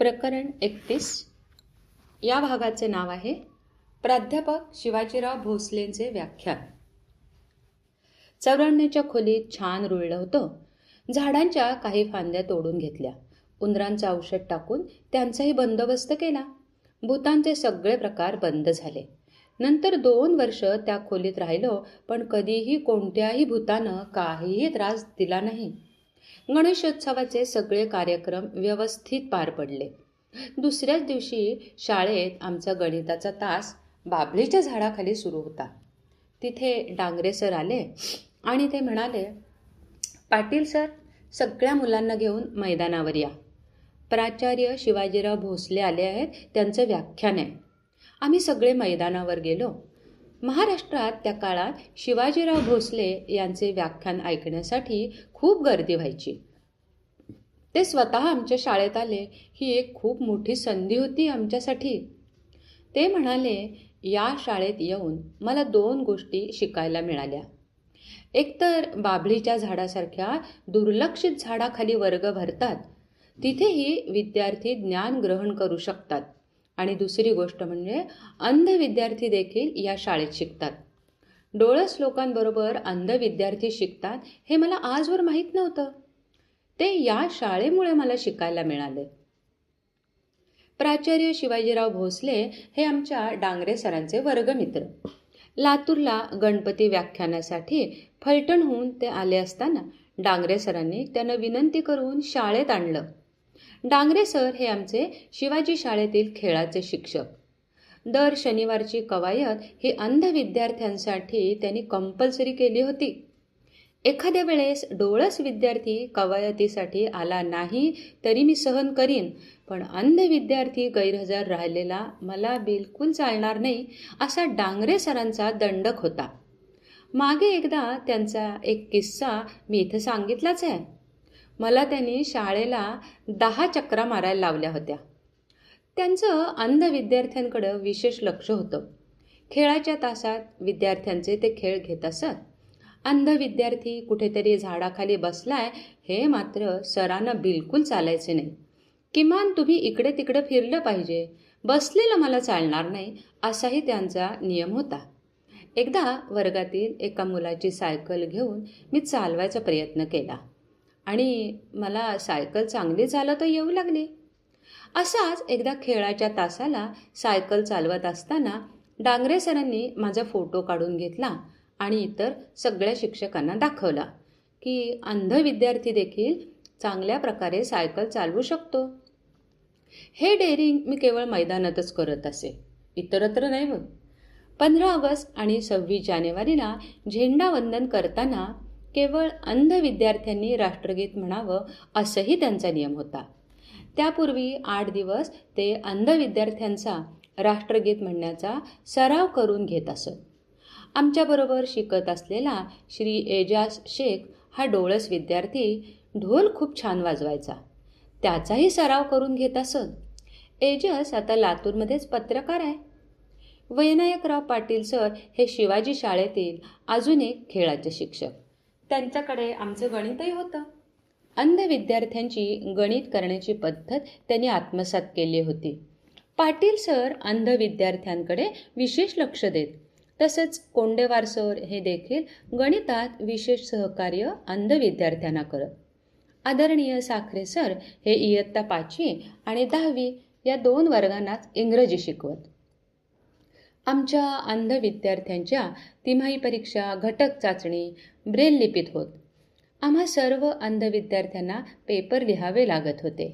प्रकरण 31 या भागाचे नाव आहे प्राध्यापक शिवाजीराव भोसलेंचे व्याख्यान. चौराण्याच्या खोलीत छान रुळलं होतं. झाडांच्या काही फांद्या तोडून घेतल्या, उंदरांचं औषध टाकून त्यांचाही बंदोबस्त केला. भूतांचे सगळे प्रकार बंद झाले. नंतर 2 वर्ष त्या खोलीत राहिलो, पण कधीही कोणत्याही भूतानं काहीही त्रास दिला नाही. गणेशोत्सवाचे सगळे कार्यक्रम व्यवस्थित पार पडले. दुसऱ्याच दिवशी शाळेत आमचा गणिताचा तास बाभळीच्या झाडाखाली सुरू होता. तिथे डांगरे सर आले आणि ते म्हणाले, पाटील सर, सगळ्या मुलांना घेऊन मैदानावर या. प्राचार्य शिवाजीराव भोसले आले आहेत, त्यांचं व्याख्यान आहे. आम्ही सगळे मैदानावर गेलो. महाराष्ट्रात त्या काळात शिवाजीराव भोसले यांचे व्याख्यान ऐकण्यासाठी खूप गर्दी व्हायची. ते स्वतः आमच्या शाळेत आले. ही एक खूप मोठी संधी होती आमच्यासाठी. ते म्हणाले, या शाळेत येऊन मला 2 गोष्टी शिकायला मिळाल्या. एकतर बाभळीच्या झाडासारख्या दुर्लक्षित झाडाखाली वर्ग भरतात, तिथेही विद्यार्थी ज्ञान ग्रहण करू शकतात. आणि दुसरी गोष्ट म्हणजे अंध विद्यार्थी देखील या शाळेत शिकतात. डोळस लोकांबरोबर अंध विद्यार्थी शिकतात हे मला आजवर माहीत नव्हतं. ते या शाळेमुळे मला शिकायला मिळाले. प्राचार्य शिवाजीराव भोसले हे आमच्या डांगरे सरांचे वर्गमित्र. लातूरला गणपती व्याख्यानासाठी फलटणहून ते आले असताना डांगरे सरांनी त्यांना विनंती करून शाळेत आणलं. डांगरे सर हे आमचे शिवाजी शाळेतील खेळाचे शिक्षक. दर शनिवारची कवायत ही अंध विद्यार्थ्यांसाठी त्यांनी कंपल्सरी केली होती. एखाद्या वेळेस डोळस विद्यार्थी कवायतीसाठी आला नाही तरी मी सहन करीन, पण अंध विद्यार्थी गैरहजर राहिलेला मला बिलकुल चालणार नाही, असा डांगरे सरांचा दंडक होता. मागे एकदा त्यांचा एक किस्सा मी इथं सांगितलाच आहे. मला त्यांनी शाळेला 10 चक्रा मारायला लावल्या होत्या. त्यांचं अंध विद्यार्थ्यांकडं विशेष लक्ष होतं. खेळाच्या तासात विद्यार्थ्यांचे ते खेळ घेत असत. अंध विद्यार्थी कुठेतरी झाडाखाली बसलाय हे मात्र सरांना बिलकुल चालायचे नाही. किमान तुम्ही इकडे तिकडे फिरलं पाहिजे, बसलेलं मला चालणार नाही, असाही त्यांचा नियम होता. एकदा वर्गातील एका मुलाची सायकल घेऊन मी चालवायचा प्रयत्न केला आणि मला सायकल चांगली चालवता येऊ लागली. असाच एकदा खेळाच्या तासाला सायकल चालवत असताना डांगरे सरांनी माझा फोटो काढून घेतला आणि इतर सगळ्या शिक्षकांना दाखवला की अंध विद्यार्थी देखील चांगल्या प्रकारे सायकल चालवू शकतो. हे डेअरिंग मी केवळ मैदानातच करत असे, इतरत्र नाही. मग 15 ऑगस्ट आणि 26 जानेवारीला झेंडावंदन करताना केवळ अंध विद्यार्थ्यांनी राष्ट्रगीत म्हणावं असंही त्यांचा नियम होता. त्यापूर्वी 8 दिवस ते अंध विद्यार्थ्यांचा राष्ट्रगीत म्हणण्याचा सराव करून घेत असत. आमच्याबरोबर शिकत असलेला श्री एजाज शेख हा डोळस विद्यार्थी ढोल खूप छान वाजवायचा. त्याचाही सराव करून घेत असत. एजाज आता लातूरमध्येच पत्रकार आहे. विनायकराव पाटील सर हे शिवाजी शाळेतील अजून एक खेळाचे शिक्षक. त्यांच्याकडे आमचं गणितही होतं. अंध विद्यार्थ्यांची गणित करण्याची पद्धत त्यांनी आत्मसात केली होती. पाटील सर अंध विद्यार्थ्यांकडे विशेष लक्ष देत. तसंच कोंडेवार सर हे देखील गणितात विशेष सहकार्य अंध विद्यार्थ्यांना करत. आदरणीय साखरे सर हे इयत्ता 5वी आणि 10वी या 2 वर्गांनाच इंग्रजी शिकवत. आमच्या अंध विद्यार्थ्यांच्या तिमाही परीक्षा, घटक चाचणी ब्रेल लिपीत होत. आम्हा सर्व अंध विद्यार्थ्यांना पेपर लिहावे लागत होते.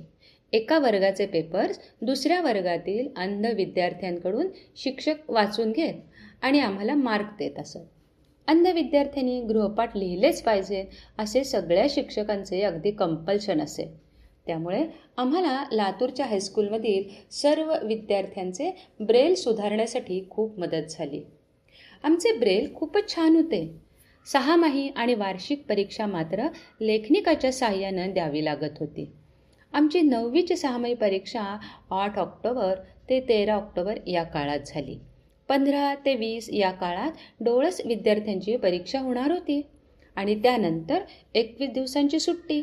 एका वर्गाचे पेपर्स दुसऱ्या वर्गातील अंध विद्यार्थ्यांकडून शिक्षक वाचून घेत आणि आम्हाला मार्क देत असत. अंध विद्यार्थ्यांनी गृहपाठ लिहिलेच पाहिजे असे सगळ्या शिक्षकांचे अगदी कंपल्शन असे. त्यामुळे आम्हाला लातूरच्या हायस्कूलमधील सर्व विद्यार्थ्यांचे ब्रेल सुधारण्यासाठी खूप मदत झाली. आमचे ब्रेल खूपच छान होते. 6माही आणि वार्षिक परीक्षा मात्र लेखनिकाच्या साहाय्यानं द्यावी लागत होती. आमची 9वीची 6माही परीक्षा 8 ऑक्टोबर ते 13 ऑक्टोबर या काळात झाली. 15 ते 20 या काळात डोळस विद्यार्थ्यांची परीक्षा होणार होती आणि त्यानंतर 21 दिवसांची सुट्टी.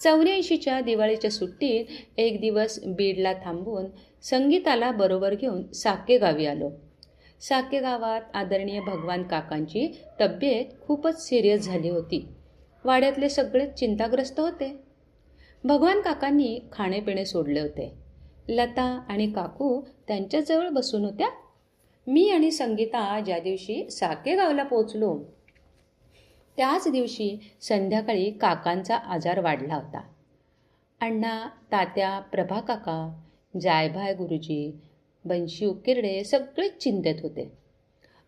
84च्या दिवाळीच्या सुट्टीत एक दिवस बीडला थांबून संगीताला बरोबर घेऊन साके गावी आलो. साके गावात आदरणीय भगवान काकांची तब्येत खूपच सिरियस झाली होती. वाड्यातले सगळेच चिंताग्रस्त होते. भगवान काकांनी खाणेपिणे सोडले होते. लता आणि काकू त्यांच्याजवळ बसून होत्या. मी आणि संगीता ज्या दिवशी साके गावला पोचलो त्याच दिवशी संध्याकाळी काकांचा आजार वाढला होता. अण्णा, तात्या, प्रभा काका, जायभाय गुरुजी, बंशी उकिरडे सगळेच चिंतेत होते.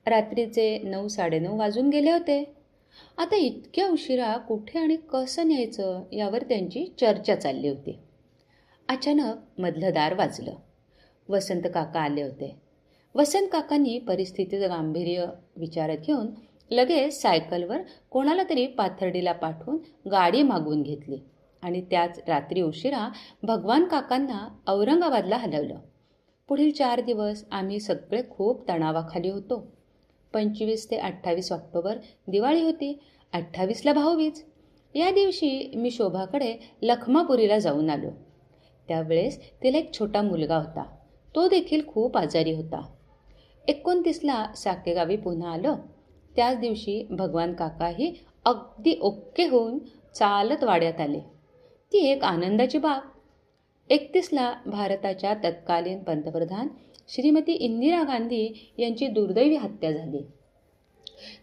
रात्रीचे 9-9:30 वाजून गेले होते. आता इतक्या उशिरा कुठे आणि कसं न्यायचं यावर त्यांची चर्चा चालली होती. अचानक मधलं दार वाजलं. वसंत काका आले होते. वसंत काकांनी परिस्थितीचं गांभीर्य विचारात घेऊन लगेच सायकलवर कोणाला तरी पाथर्डीला पाठवून गाडी मागवून घेतली आणि त्याच रात्री उशिरा भगवान काकांना औरंगाबादला हलवलं. पुढील 4 दिवस आम्ही सगळे खूप तणावाखाली होतो. 25 ते 28 ऑक्टोबर दिवाळी होती. 28ला भाऊबीज. या दिवशी मी शोभाकडे लखमापुरीला जाऊन आलो. त्यावेळेस तिला एक छोटा मुलगा होता. तो देखील खूप आजारी होता. 29ला साकेगावी पुन्हा आलो. त्याच दिवशी भगवान काकाही अगदी ओके होऊन चालत वाड्यात आले. ती एक आनंदाची बाब. 31ला भारताच्या तत्कालीन पंतप्रधान श्रीमती इंदिरा गांधी यांची दुर्दैवी हत्या झाली.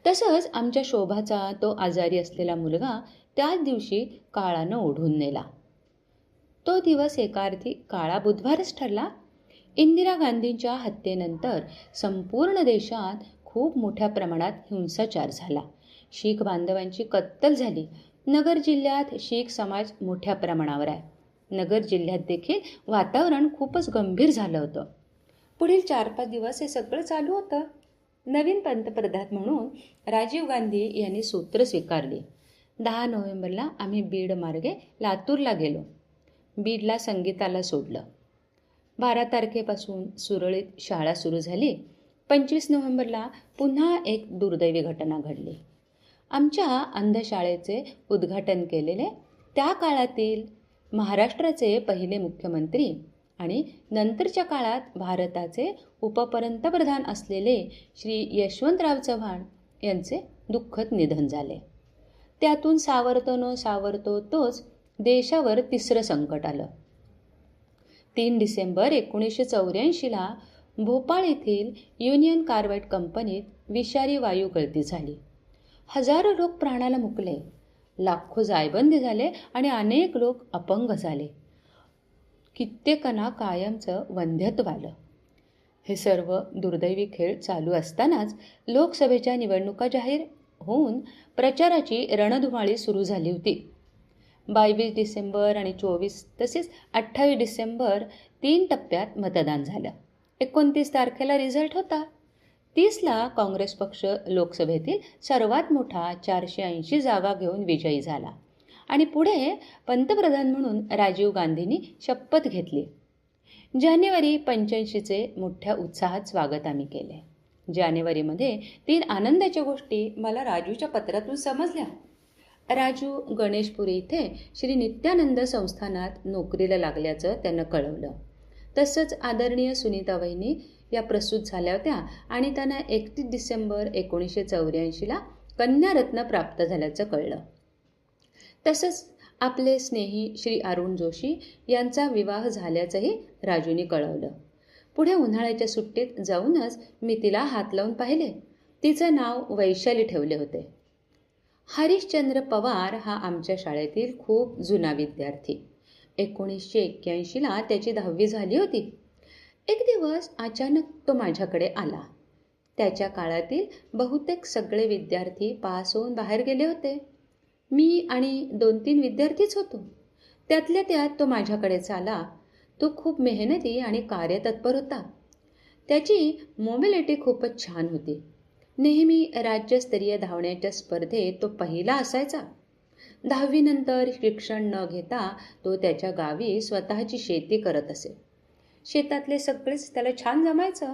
तसंच आमच्या शोभाचा तो आजारी असलेला मुलगा त्याच दिवशी काळानं ओढून नेला. तो दिवस एका अर्थी काळा बुधवारच ठरला. इंदिरा गांधींच्या हत्येनंतर संपूर्ण देशात खूप मोठ्या प्रमाणात हिंसाचार झाला. शीख बांधवांची कत्तल झाली. नगर जिल्ह्यात शीख समाज मोठ्या प्रमाणावर आहे. नगर जिल्ह्यात देखील वातावरण खूपच गंभीर झालं होतं. पुढील 4-5 दिवस हे सगळं चालू होतं. नवीन पंतप्रधान म्हणून राजीव गांधी यांनी सूत्र स्वीकारली. 10 नोव्हेंबरला आम्ही बीड मार्गे लातूरला गेलो. बीडला संगीताला सोडलं. 12 तारखेपासून सुरळीत शाळा सुरू झाली. 25 नोव्हेंबरला पुन्हा एक दुर्दैवी घटना घडली. आमच्या अंधशाळेचे उद्घाटन केलेले त्या काळातील महाराष्ट्राचे पहिले मुख्यमंत्री आणि नंतरच्या काळात भारताचे उपपंतप्रधान असलेले श्री यशवंतराव चव्हाण यांचे दुःखद निधन झाले. त्यातून सावरतो न सावरतो तोच देशावर तिसरं संकट आलं. 3 डिसेंबर 1984ला भोपाळ येथील युनियन कार्बाईड कंपनीत विषारी वायू गळती झाली. हजारो लोक प्राणाला मुकले. लाखो जायबंदी झाले आणि अनेक लोक अपंग झाले. कित्येकांना कायमचं वंध्यत्व आलं. हे सर्व दुर्दैवी खेळ चालू असतानाच लोकसभेच्या निवडणुका जाहीर होऊन प्रचाराची रणधुमाळी सुरू झाली होती. 22 डिसेंबर आणि 24 तसेच 28 डिसेंबर 3 टप्प्यात मतदान झालं. 29 तारखेला रिझल्ट होता. 30ला काँग्रेस पक्ष लोकसभेतील सर्वात मोठा 480 जागा घेऊन विजयी झाला आणि पुढे पंतप्रधान म्हणून राजीव गांधींनी शपथ घेतली. जानेवारी 85चे मोठ्या उत्साहात स्वागत आम्ही केले. जानेवारीमध्ये 3 आनंदाच्या गोष्टी मला राजूच्या पत्रातून समजल्या. राजू गणेशपुरी इथे श्री नित्यानंद संस्थानात नोकरीला लागल्याचं त्यानं कळवलं. तसंच आदरणीय सुनीता वहिनी या प्रसूत झाल्या होत्या आणि त्यांना 31 डिसेंबर 1984ला कन्यारत्न प्राप्त झाल्याचं कळलं. तसंच आपले स्नेही श्री अरुण जोशी यांचा विवाह झाल्याचंही राजूने कळवलं. पुढे उन्हाळ्याच्या सुट्टीत जाऊनच मी तिला हात लावून पाहिले. तिचं नाव वैशाली ठेवले होते. हरिश्चंद्र पवार हा आमच्या शाळेतील खूप जुना विद्यार्थी. 1981ला त्याची 10वी झाली होती. एक दिवस अचानक तो माझ्याकडे आला. त्याच्या काळातील बहुतेक सगळे विद्यार्थी पास होऊन बाहेर गेले होते. मी आणि 2-3 विद्यार्थीच होतो. त्यातल्या त्यात तो माझ्याकडेच आला. तो खूप मेहनती आणि कार्यतत्पर होता. त्याची मोबिलिटी खूपच छान होती. नेहमी राज्यस्तरीय धावण्याच्या स्पर्धेत तो पहिला असायचा. 10वी नंतर शिक्षण न घेता तो त्याच्या गावी स्वतःची शेती करत असे. शेतातले सगळेच त्याला छान जमायचं.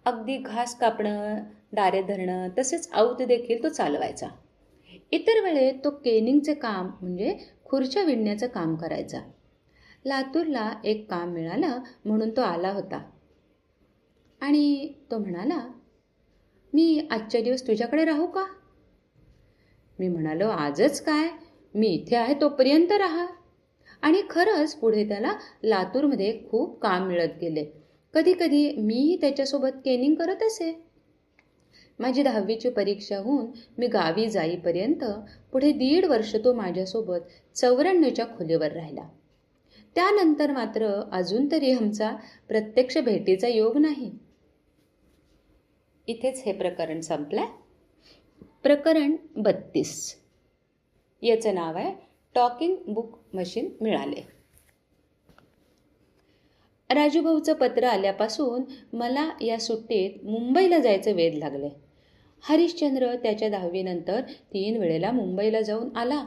अगदी घास कापणं, दारे धरणं तसेच आऊत देखील तो चालवायचा. इतर वेळेत तो केनिंगचे काम म्हणजे खुर्च्या विणण्याचं काम करायचा. लातूरला एक काम मिळालं म्हणून तो आला होता आणि तो म्हणाला, मी आजच्या दिवस तुझ्याकडे राहू का? मी म्हणालो, आजच काय, मी इथे आहे तोपर्यंत राहा. आणि खरंच पुढे त्याला लातूरमध्ये खूप काम मिळत गेले. कधी कधी मीही त्याच्यासोबत केनिंग करत असे. माझी 10वीची परीक्षा होऊन मी गावी जाईपर्यंत पुढे 1.5 वर्ष तो माझ्यासोबत 94च्या खोलीवर राहिला. त्यानंतर मात्र अजून तरी आमचा प्रत्यक्ष भेटीचा योग नाही. इथेच हे प्रकरण संपलंय. प्रकरण 32. याचं नाव आहे टॉकिंग बुक मशीन मिळाले. राजूभाऊचं पत्र आल्यापासून मला या सुट्टीत मुंबईला जायचं वेध लागले. हरिश्चंद्र त्याच्या 10वी नंतर 3 वेळेला मुंबईला जाऊन आला.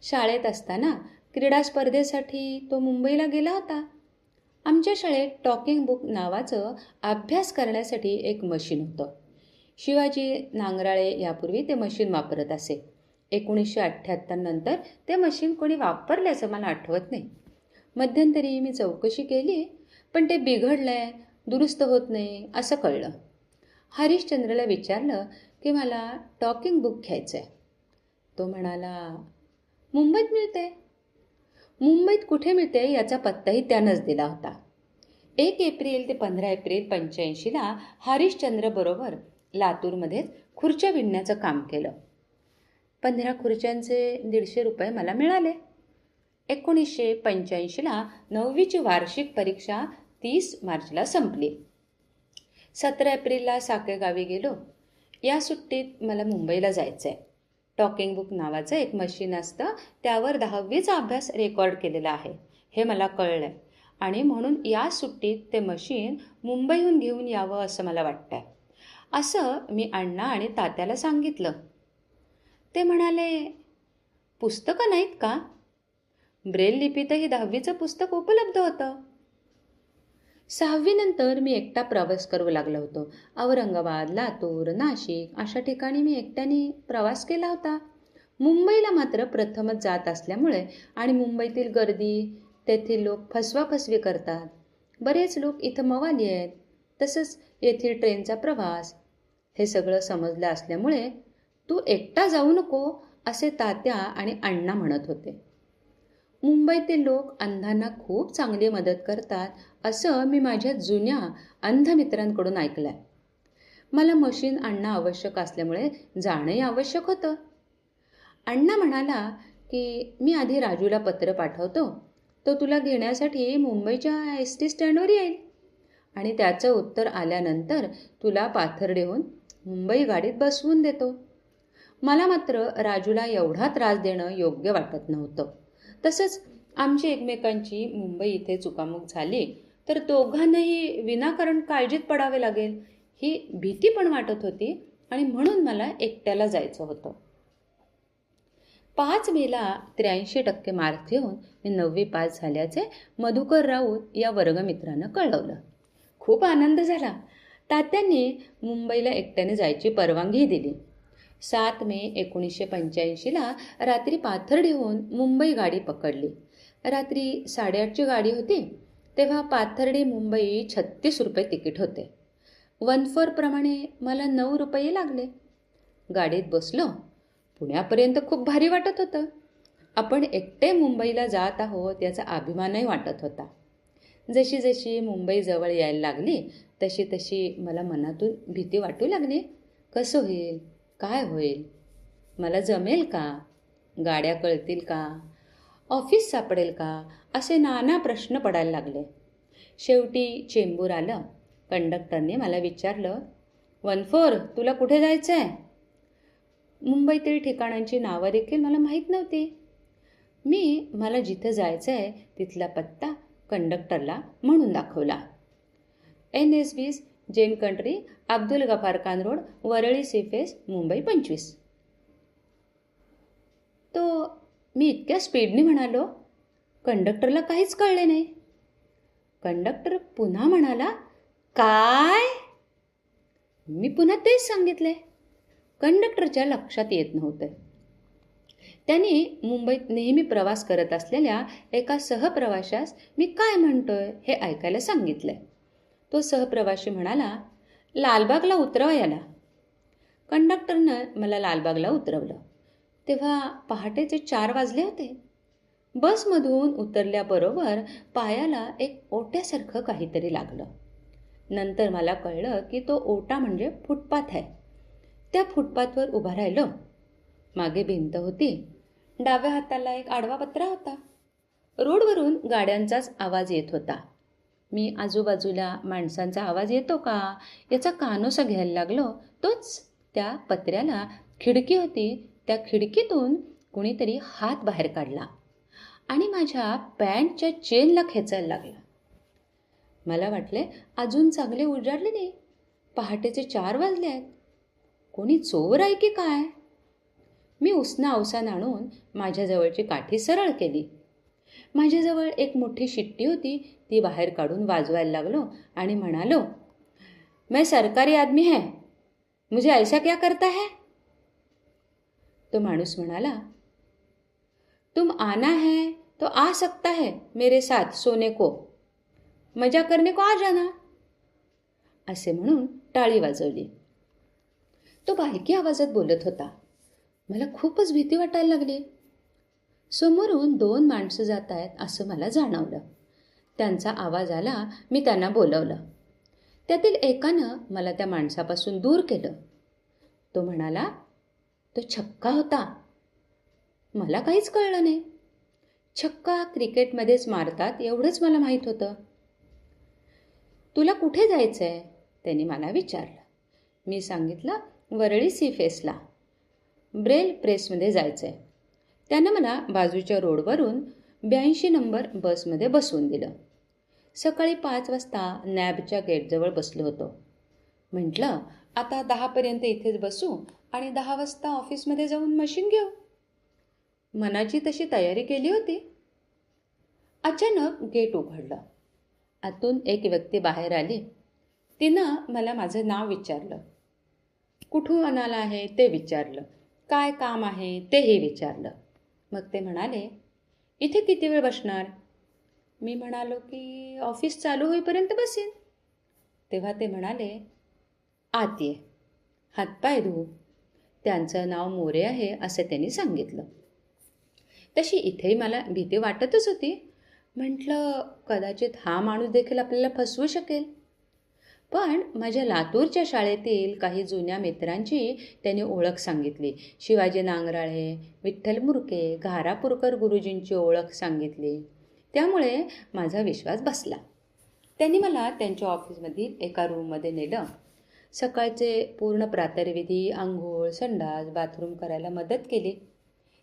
शाळेत असताना क्रीडा स्पर्धेसाठी तो मुंबईला गेला होता. आमच्या शाळेत टॉकिंग बुक नावाचं अभ्यास करण्यासाठी एक मशीन होतं. शिवाजी नांगराळे यापूर्वी ते मशीन वापरत असे. 1978 नंतर ते मशीन कोणी वापरल्याचं मला आठवत नाही. मध्यंतरी मी चौकशी केली, पण ते बिघडलंय, दुरुस्त होत नाही असं कळलं. हरिश्चंद्रला विचारलं की मला टॉकिंग बुक घ्यायचं आहे. तो म्हणाला, मुंबईत मिळते. मुंबईत कुठे मिळते याचा पत्ताही त्यानंच दिला होता. 1 एप्रिल ते 15 एप्रिल 85ला हरिश्चंद्रबरोबर लातूरमध्येच खुर्च्या विणण्याचं काम केलं. 15 खुर्च्यांचे 150 रुपये मला मिळाले. 1985ला 9वीची वार्षिक परीक्षा 30 मार्चला संपली. 17 एप्रिलला साकेगावी गेलो. या सुट्टीत मला मुंबईला जायचं आहे. टॉकिंग बुक नावाचं एक मशीन असतं, त्यावर 10वीचा अभ्यास रेकॉर्ड केलेला आहे हे मला कळलं आहे आणि म्हणून या सुट्टीत ते मशीन मुंबईहून घेऊन यावं असं मला वाटतं आहे. असं मी अण्णा आणि तात्याला सांगितलं. ते म्हणाले, पुस्तकं नाहीत का? ब्रेल लिपीतही 10वीचं पुस्तक उपलब्ध होतं. 6वी नंतर मी एकटा प्रवास करू लागलो होतो. औरंगाबाद, लातूर, नाशिक अशा ठिकाणी मी एकट्याने प्रवास केला होता. मुंबईला मात्र प्रथमच जात असल्यामुळे आणि मुंबईतील गर्दी, तेथील लोक फसवाफसवी करतात. बरेच लोक इथं मवाली आहेत. तसंच येथील ट्रेनचा प्रवास हे सगळं समजलं असल्यामुळे तू एकटा जाऊ नको असे तात्या आणि अण्णा म्हणत होते. मुंबईतील लोक अंधांना खूप चांगली मदत करतात असं मी माझ्या जुन्या अंध मित्रांकडून ऐकलं आहे. मला मशीन आणणं आवश्यक असल्यामुळे जाणंही आवश्यक होतं. अण्णा म्हणाला की मी आधी राजूला पत्र पाठवतो, तो तुला घेण्यासाठी मुंबईच्या ST स्टँडवर येईल आणि त्याचं उत्तर आल्यानंतर तुला पाथर्डीहून मुंबई गाडीत बसवून देतो. मला मात्र राजूला एवढा त्रास देणं योग्य वाटत नव्हतं. तसंच आमची एकमेकांची मुंबई इथे चुकामुक झाली तर दोघांनाही विनाकारण काळजीत पडावे लागेल ही भीती पण वाटत होती आणि म्हणून मला एकट्याला जायचं होतं. 5 मेला 83% मार्क घेऊन मी 9वी पास झाल्याचे मधुकर राऊत या वर्गमित्रानं कळवलं. खूप आनंद झाला. तात्यांनी मुंबईला एकट्याने जायची परवानगी दिली. 7 मे 1985ला रात्री पाथर्डीहून मुंबई गाडी पकडली. रात्री 8:30ची गाडी होती. तेव्हा पाथर्डी मुंबई 36 रुपये तिकीट होते. 1/4 प्रमाणे मला 9 रुपये लागले. गाडीत बसलो. पुण्यापर्यंत खूप भारी वाटत होतं. आपण एकटे मुंबईला जात आहोत याचा अभिमानही वाटत होता. जशी जशी मुंबई जवळ यायला लागली तशी तशी मला मनातून भीती वाटू लागली. कसं होईल, काय होईल, मला जमेल का, गाड्या कळतील का, ऑफिस सापडेल का, असे नाना प्रश्न पडायला लागले. शेवटी चेंबूर आलं. कंडक्टरने मला विचारलं, 1/4 तुला कुठे जायचं आहे? मुंबईतील ठिकाणांची नावं देखील मला माहीत नव्हती. मला जिथं जायचं आहे तिथला पत्ता कंडक्टरला म्हणून दाखवला. NS20 Jain country, Abdul Gaffar Khan road, Worli sea face, Mumbai 25. तो मी इतक्या स्पीडने म्हणालो, कंडक्टरला काहीच कळले नाही. कंडक्टर पुन्हा म्हणाला, काय? मी पुन्हा तेच सांगितले. कंडक्टरच्या लक्षात येत नव्हतं. त्यांनी मुंबईत नेहमी प्रवास करत असलेल्या एका सहप्रवाशास मी काय म्हणतोय हे ऐकायला सांगितलंय. तो सहप्रवासी म्हणाला, लालबागला उतरवा याला. कंडक्टरनं मला लालबागला उतरवलं. तेव्हा पहाटेचे 4 वाजले होते. बसमधून उतरल्याबरोबर पायाला एक ओट्यासारखं काहीतरी लागलं. नंतर मला कळलं की तो ओटा म्हणजे फुटपाथ आहे. त्या फुटपाथवर उभा राहिलो. मागे भिंत होती. डाव्या हाताला एक आडवा पत्रा होता. रोडवरून गाड्यांचाच आवाज येत होता. मी आजूबाजूला माणसांचा आवाज येतो का याचा कानोसा घ्यायला लागलो. तोच त्या पत्र्याला खिडकी होती. त्या खिडकीतून कुणीतरी हात बाहेर काढला आणि माझ्या पॅन्टच्या चेनला खेचायला लागला. मला वाटले अजून चांगले उजाडले नाही. पहाटेचे 4 वाजले आहेत. कोणी चोर आहे की काय? मी उसना अवसान आणून माझ्याजवळची काठी सरळ केली. माझ्याजवळ एक मोठी शिट्टी होती. ती बाहेर काढून वाजवायला लागलो आणि म्हणालो, मैं सरकारी आदमी है, मुझे ऐसा क्या करता है? तो माणूस म्हणाला, तुम आना है तो आ सकता है मेरे साथ सोने को, मजा करने को आ जाना. असे म्हणून टाळी वाजवली. तो बारकी आवाजात बोलत होता. मला खूपच भीती वाटायला लागली. समोरून 2 माणसं जात आहेत असं मला जाणवलं. त्यांचा आवाज आला. मी त्यांना बोलवलं. त्यातील एकानं मला त्या माणसापासून दूर केलं. तो म्हणाला, तो छक्का होता. मला काहीच कळलं नाही. छक्का क्रिकेटमध्येच मारतात एवढंच मला माहीत होतं. तुला कुठे जायचं आहे? त्यांनी मला विचारलं. मी सांगितलं, वरळी सी फेसला ब्रेल प्रेसमध्ये जायचं आहे. त्यानं मला बाजूच्या रोडवरून 82 नंबर बसमध्ये बसवून दिलं. सकाळी 5 वाजता नॅबच्या गेटजवळ बसलो होतो. म्हटलं, आता 10पर्यंत इथेच बसू आणि 10 वाजता ऑफिसमध्ये जाऊन मशीन घेऊ. मनाची तशी तयारी केली होती. अचानक गेट उघडलं. आतून एक व्यक्ती बाहेर आली. तिनं मला माझं नाव विचारलं. कुठून आला आहे ते विचारलं. काय काम आहे तेही विचारलं. मग ते म्हणाले, इथे किती वेळ बसणार? मी म्हणालो की ऑफिस चालू होईपर्यंत बसेन. तेव्हा ते म्हणाले, आत ये, हातपाय धुवू. त्यांचं नाव मोरे आहे असं त्यांनी सांगितलं. तशी इथेही मला भीती वाटतच होती. म्हटलं, कदाचित हा माणूस देखील आपल्याला फसवू शकेल. पण माझ्या लातूरच्या शाळेतील काही जुन्या मित्रांची त्यांनी ओळख सांगितली. शिवाजी नांगराळे, विठ्ठल मुरके, घारापूरकर गुरुजींची ओळख सांगितली. त्यामुळे माझा विश्वास बसला. त्यांनी मला त्यांच्या ऑफिसमधील एका रूममध्ये नेलं. सकाळचे पूर्ण प्रातर्विधी, आंघोळ, संडास, बाथरूम करायला मदत केली.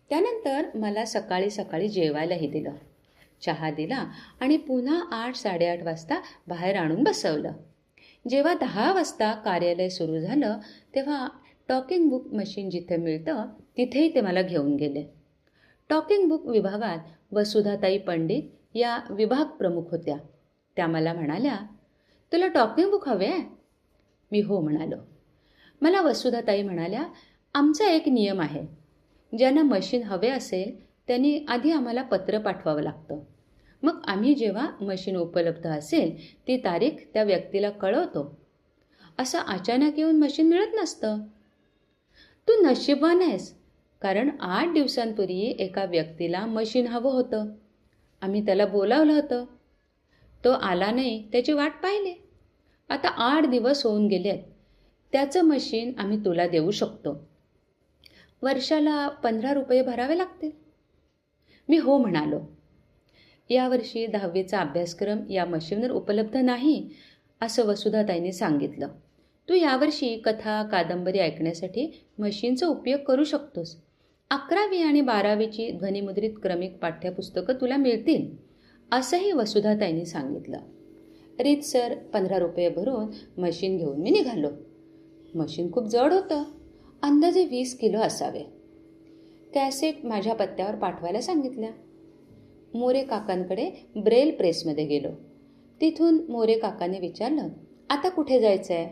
त्यानंतर मला सकाळी सकाळी जेवायलाही दिलं. चहा दिला आणि पुन्हा 8-8:30 वाजता बाहेर आणून बसवलं. जेव्हा 10 वाजता कार्यालय सुरू झालं तेव्हा टॉकिंग बुक मशीन जिथे मिळतं तिथेही ते मला घेऊन गेले. टॉकिंग बुक विभागात वसुधाताई पंडित या विभाग प्रमुख होत्या. त्या मला म्हणाल्या, तुला टॉकिंग बुक हवे आहे? मी हो म्हणालो. मला वसुधाताई म्हणाल्या, आमचा एक नियम आहे. ज्यांना मशीन हवे असेल त्यांनी आधी आम्हाला पत्र पाठवावं लागतं. मग आम्ही जेव्हा मशीन उपलब्ध असेल ती तारीख त्या व्यक्तीला कळवतो. असं अचानक येऊन मशीन मिळत नसतं. तू नशीबवान आहेस, कारण 8 दिवसांपूर्वी एका व्यक्तीला मशीन हवं होतं. आम्ही त्याला बोलावलं होतं. तो आला नाही, त्याची वाट पाहिली. आता 8 दिवस होऊन गेलेत. त्याचं मशीन आम्ही तुला देऊ शकतो. वर्षाला 15 रुपये भरावे लागतील. मी हो म्हणालो. यावर्षी 10वीचा अभ्यासक्रम या मशीनवर उपलब्ध नाही असं वसुधाताईंनी सांगितलं. तू यावर्षी कथा कादंबरी ऐकण्यासाठी मशीनचा उपयोग करू शकतोस. 11वी आणि 12वीची ध्वनिमुद्रित क्रमिक पाठ्यपुस्तकं तुला मिळतील असंही वसुधाताईंनी सांगितलं. रीतसर 15 रुपये भरून मशीन घेऊन मी निघालो. मशीन खूप जड होतं. अंदाजे 20 किलो असावे. कॅसेट माझ्या पत्त्यावर पाठवायला सांगितल्या. मोरे काकांकडे ब्रेल प्रेसमध्ये गेलो. तिथून मोरे काकाने विचारलं, आता कुठे जायचं आहे?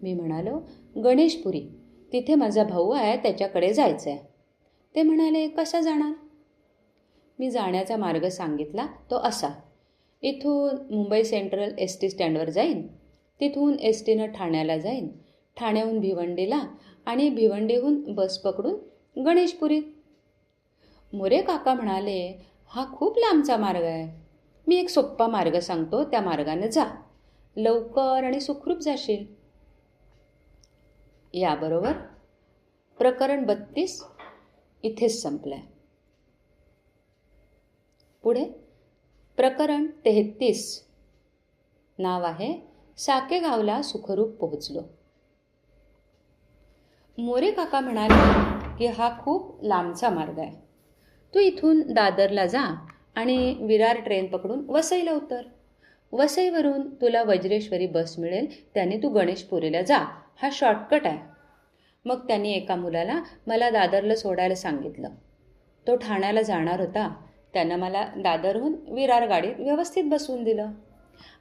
मी म्हणालो, गणेशपुरी, तिथे माझा भाऊ आहे, त्याच्याकडे जायचं आहे. ते म्हणाले, कसा जाणार? मी जाण्याचा मार्ग सांगितला तो असा. इथून मुंबई सेंट्रल एस टी स्टँडवर जाईन, तिथून एस टीनं ठाण्याला जाईन, ठाण्याहून भिवंडीला आणि भिवंडीहून बस पकडून गणेशपुरीत. मोरे काका म्हणाले, हा खूप लांबचा मार्ग आहे. मी एक सोप्पा मार्ग सांगतो, त्या मार्गाने जा. लवकर आणि सुखरूप जाशील. याबरोबर प्रकरण 32 इथेच संपलं आहे. पुढे प्रकरण 33. नाव आहे साकेगावला सुखरूप पोहोचलो. मोरे काका म्हणाले की हा खूप लांबचा मार्ग आहे. तू इथून दादरला जा आणि विरार ट्रेन पकडून वसईला उतर. वसईवरून तुला वज्रेश्वरी बस मिळेल, त्याने तू गणेशपुरीला जा. हा शॉर्टकट आहे. मग त्यांनी एका मुलाला मला दादरला सोडायला सांगितलं. तो ठाण्याला जाणार होता. त्यानं मला दादरहून विरार गाडीत व्यवस्थित बसवून दिलं.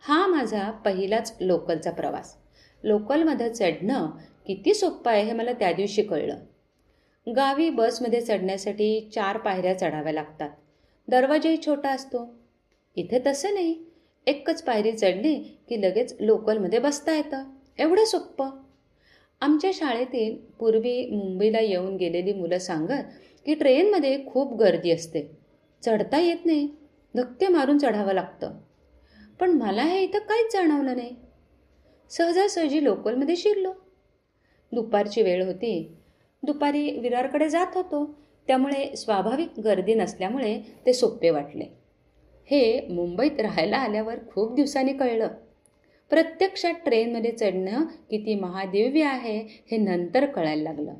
हा माझा पहिलाच लोकलचा प्रवास. लोकलमध्ये चढणं किती सोपं आहे हे मला त्या दिवशी कळलं. गावी बसमध्ये चढण्यासाठी 4 पायऱ्या चढाव्या लागतात. दरवाजाही छोटा असतो. इथे तसं नाही. एकच पायरी चढली की लगेच लोकलमध्ये बसता येतं. एवढं सोपं. आमच्या शाळेतील पूर्वी मुंबईला येऊन गेलेली मुलं सांगत की ट्रेनमध्ये खूप गर्दी असते, चढता येत नाही, धक्के मारून चढावं लागतं. पण मला हे इथं काहीच जाणवलं नाही. सहजासहजी लोकलमध्ये शिरलो. दुपारची वेळ होती. दुपारी विरारकडे जात होतो, त्यामुळे स्वाभाविक गर्दी नसल्यामुळे ते सोपे वाटले. हे मुंबईत राहायला आल्यावर खूप दिवसांनी कळलं. प्रत्यक्षात ट्रेनमध्ये चढणं किती महादिव्य आहे हे नंतर कळायला लागलं.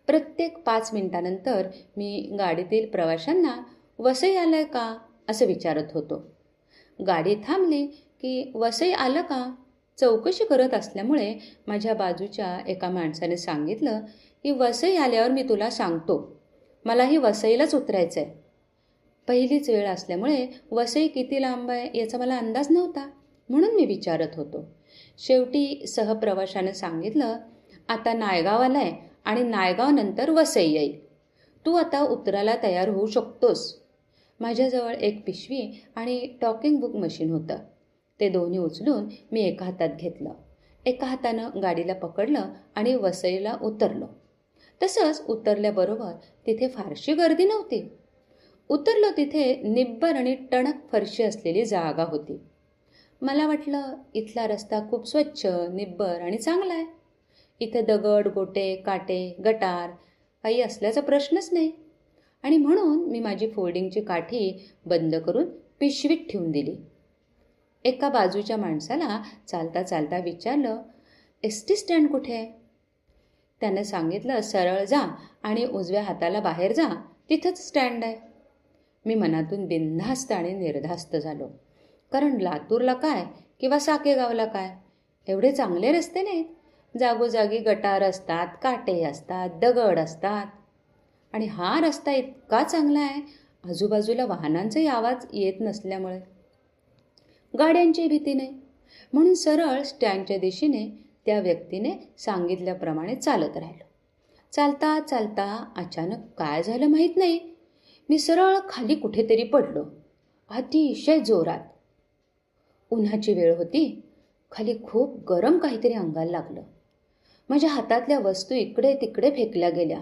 प्रत्येक 5 मिनिटानंतर मी गाडीतील प्रवाशांना वसई आलं का असं विचारत होतो. गाडी थांबली की वसई आलं का चौकशी करत असल्यामुळे माझ्या बाजूच्या एका माणसाने सांगितलं की वसई आल्यावर मी तुला सांगतो, मलाही वसईलाच उतरायचं आहे. पहिलीच वेळ असल्यामुळे वसई किती लांब आहे याचा मला अंदाज नव्हता, म्हणून मी विचारत होतो. शेवटी सहप्रवाशानं सांगितलं, आता नायगाव आलं आहे आणि नायगावनंतर वसई येईल. तू आता उतरायला तयार होऊ शकतोस. माझ्याजवळ एक पिशवी आणि टॉकिंग बुक मशीन होतं. ते दोन्ही उचलून मी एका हातात घेतलं. एका हातानं गाडीला पकडलं आणि वसईला उतरलो. तसंच उतरल्याबरोबर तिथे फारशी गर्दी नव्हती. उतरलो तिथे निब्बर आणि टणक फरशी असलेली जागा होती. मला वाटलं इथला रस्ता खूप स्वच्छ, निब्बर आणि चांगला आहे. इथे दगड, गोटे, काटे, गटार काही असल्याचा प्रश्नच नाही. आणि म्हणून मी माझी फोल्डिंगची काठी बंद करून पिशवीत ठेवून दिली. एका बाजूच्या माणसाला चालता चालता विचारलं, एस टी स्टँड कुठे आहे? त्यानं सांगितलं, सरळ जा आणि उजव्या हाताला बाहेर जा, तिथंच स्टँड आहे. मी मनातून बिनधास्त आणि निर्धास्त झालो. कारण लातूरला काय किंवा साकेगावला काय एवढे चांगले रस्ते नाहीत. जागोजागी गटार असतात, काटे असतात, दगड असतात. आणि हा रस्ता इतका चांगला आहे, आजूबाजूला वाहनांचाही आवाज येत नसल्यामुळे गाड्यांची भीती नाही. म्हणून सरळ स्टँडच्या दिशेने त्या व्यक्तीने सांगितल्याप्रमाणे चालत राहिलो. चालता चालता अचानक काय झालं माहीत नाही, मी सरळ खाली कुठेतरी पडलो, अतिशय जोरात. उन्हाची वेळ होती. खाली खूप गरम काहीतरी अंगाला लागलं. माझ्या हातातल्या वस्तू इकडे तिकडे फेकल्या गेल्या.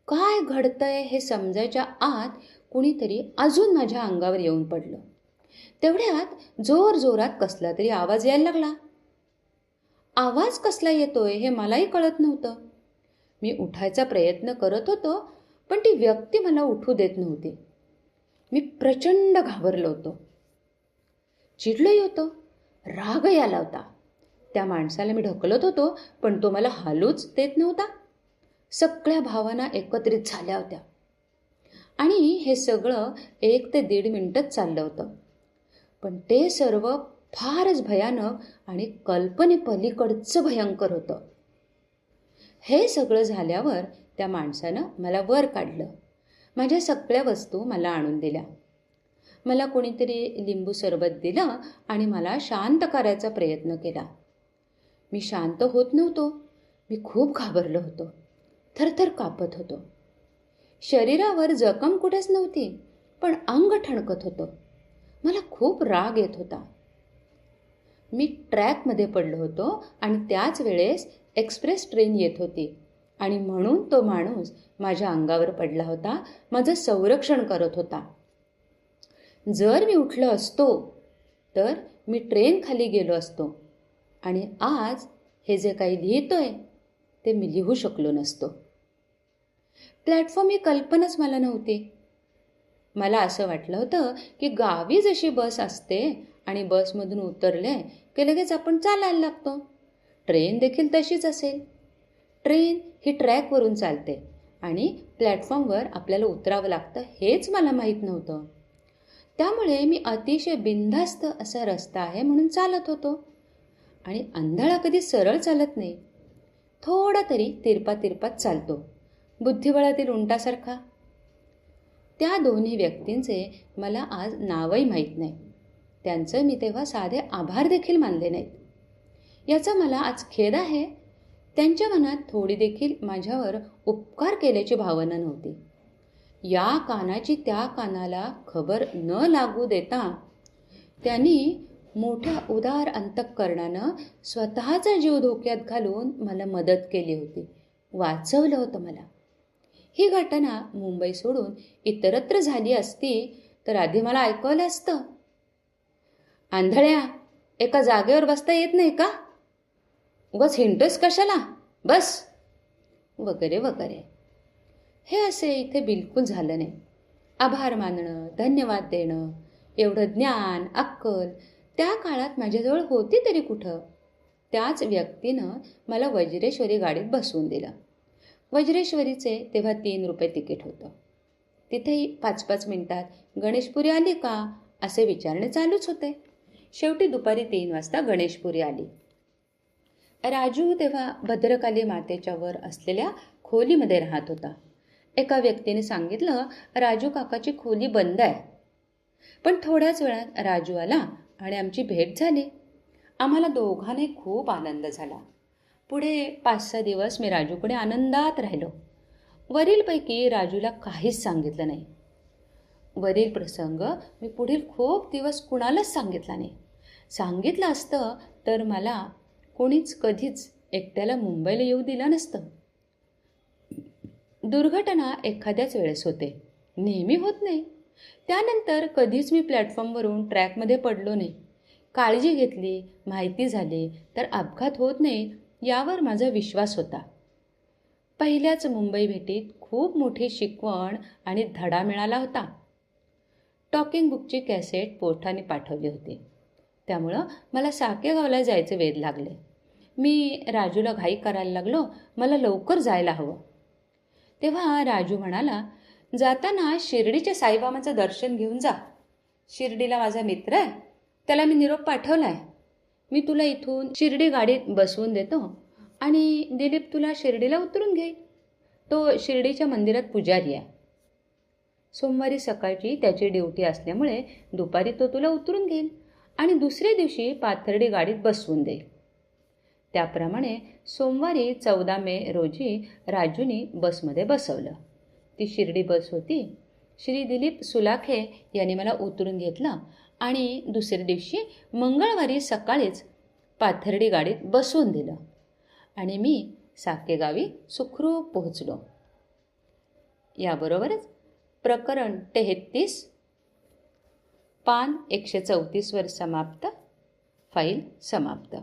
काय घडतंय हे समजायच्या आत कुणीतरी अजून माझ्या अंगावर येऊन पडलं. तेवढ्यात जोर जोरात कसला तरी आवाज यायला लागला. आवाज कसला येतोय हे मलाही कळत नव्हतं. मी उठायचा प्रयत्न करत होतो, पण ती व्यक्ती मला उठू देत नव्हती. मी प्रचंड घाबरलो होतो, चिडलोही होतो, रागही आला होता. त्या माणसाला मी ढकलत होतो, पण तो मला हालूच देत नव्हता. सगळ्या भावना एकत्रित झाल्या होत्या आणि हे सगळं 1 ते 1.5 मिनिटच चाललं होतं. पण ते सर्व फारच भयानक आणि कल्पनेपलीकडचं भयंकर होतं. हे सगळं झाल्यावर त्या माणसानं मला वर काढलं. माझ्या सगळ्या वस्तू मला आणून दिल्या. मला कोणीतरी लिंबू सरबत दिलं आणि मला शांत करायचा प्रयत्न केला. मी शांत होत नव्हतो. मी खूप घाबरलो होतो, थरथर कापत होतो. शरीरावर जखम कुठेच नव्हती, पण अंग ठणकत होतं. मला खूप राग येत होता. मी ट्रॅकमध्ये पडलो होतो आणि त्याच वेळेस एक्सप्रेस ट्रेन येत होती आणि म्हणून तो माणूस माझ्या अंगावर पडला होता, माझं संरक्षण करत होता. जर मी उठलो असतो तर मी ट्रेन खाली गेलो असतो आणि आज हे जे काही लिहितोय ते मी लिहू शकलो नसतो. प्लॅटफॉर्म ही कल्पनाच मला नव्हती. मला असं वाटलं होतं की गावी जशी बस असते आणि बसमधून उतरले की लगेच आपण चालायला लागतो, ट्रेन देखील तशीच असेल. ट्रेन ही ट्रॅकवरून चालते आणि प्लॅटफॉर्मवर आपल्याला उतरावं लागतं हेच मला माहीत नव्हतं. त्यामुळे मी अतिशय बिनधास्त असा रस्ता आहे म्हणून चालत होतो आणि आंधळा कधी सरळ चालत नाही, थोडा तरी तिरपात चालतो, बुद्धिबळातील उंटासारखा. त्या दोन्ही व्यक्तींचे मला आज नावही माहीत नाही. त्यांचं मी तेव्हा साधे आभार देखील मानले नाहीत. याचा मला आज खेद आहे. त्यांच्या मनात थोडी देखील माझ्यावर उपकार केल्याची भावना नव्हती. या कानाची त्या कानाला खबर न लागू देता त्यांनी मोठ्या उदार अंतःकरणानं स्वतःचा जीव धोक्यात घालून मला मदत केली होती, वाचवलं होतं मला. ही घटना मुंबई सोडून इतरत्र झाली असती तर आधी मला ऐकवलं असतं, आंधळ्या, एका जागेवर बसता येत नाही का? उगाच हिंटोस कशाला? बस, वगैरे वगैरे. हे असे इथे बिलकुल झालं नाही. आभार मानणं, धन्यवाद देणं, एवढं ज्ञान, अक्कल त्या काळात माझ्याजवळ होती तरी कुठं? त्याच व्यक्तीनं मला वज्रेश्वरी गाडीत बसवून दिलं. वज्रेश्वरीचे तेव्हा 3 रुपये तिकीट होतं. तिथेही 5-5 मिनिटात गणेशपुरी आली का असे विचारणे चालूच होते. शेवटी दुपारी 3 वाजता गणेशपुरी आली. राजू तेव्हा भद्रकाली मातेच्या वर असलेल्या खोलीमध्ये राहत होता. एका व्यक्तीने सांगितलं, राजू काकाची खोली बंद आहे. पण थोड्याच वेळात राजू आला आणि आमची भेट झाली. आम्हाला दोघांनाही खूप आनंद झाला. पुढे 5-6 दिवस मी राजूकडे आनंदात राहिलो. वरीलपैकी राजूला काहीच सांगितलं नाही. वरील प्रसंग मी पुढील खूप दिवस कुणालाच सांगितला नाही. सांगितलं असतं तर मला कोणीच कधीच एकट्याला मुंबईला येऊ दिलं नसतं. दुर्घटना एखाद्याच वेळेस होते, नेहमी होत नाही. त्यानंतर कधीच मी प्लॅटफॉर्मवरून ट्रॅकमध्ये पडलो नाही. काळजी घेतली, माहिती झाली तर अपघात होत नाही यावर माझा विश्वास होता. पहिल्याच मुंबई भेटीत खूप मोठी शिकवण आणि धडा मिळाला होता. टॉकिंग बुकची कॅसेट पोस्टाने पाठवली होती. त्यामुळं मला साकेगावला जायचे वेध लागले. मी राजूला घाई करायला लागलो, मला लवकर जायला हवं. तेव्हा राजू म्हणाला, जाताना शिर्डीच्या साईबाबांचं दर्शन घेऊन जा. शिर्डीला माझा मित्र आहे, त्याला मी निरोप पाठवला आहे. मी तुला इथून शिर्डी गाडीत बसवून देतो आणि दिलीप तुला शिर्डीला उतरून घेईल. तो शिर्डीच्या मंदिरात पुजारी आहे. सोमवारी सकाळची त्याची ड्युटी असल्यामुळे दुपारी तो तुला उतरून घेईल आणि दुसऱ्या दिवशी पाथर्डी गाडीत बसवून देईल. त्याप्रमाणे सोमवारी 14 मे रोजी राजूनी बसमध्ये बसवलं. ती शिर्डी बस होती. श्री दिलीप सुलाखे यांनी मला उतरून घेतलं आणि दुसऱ्या दिवशी मंगळवारी सकाळीच पाथर्डी गाडीत बसवून दिलं आणि मी साकेगावी सुखरूप पोहोचलो. याबरोबरच प्रकरण 33 पान 134 वर समाप्त. फाईल समाप्त.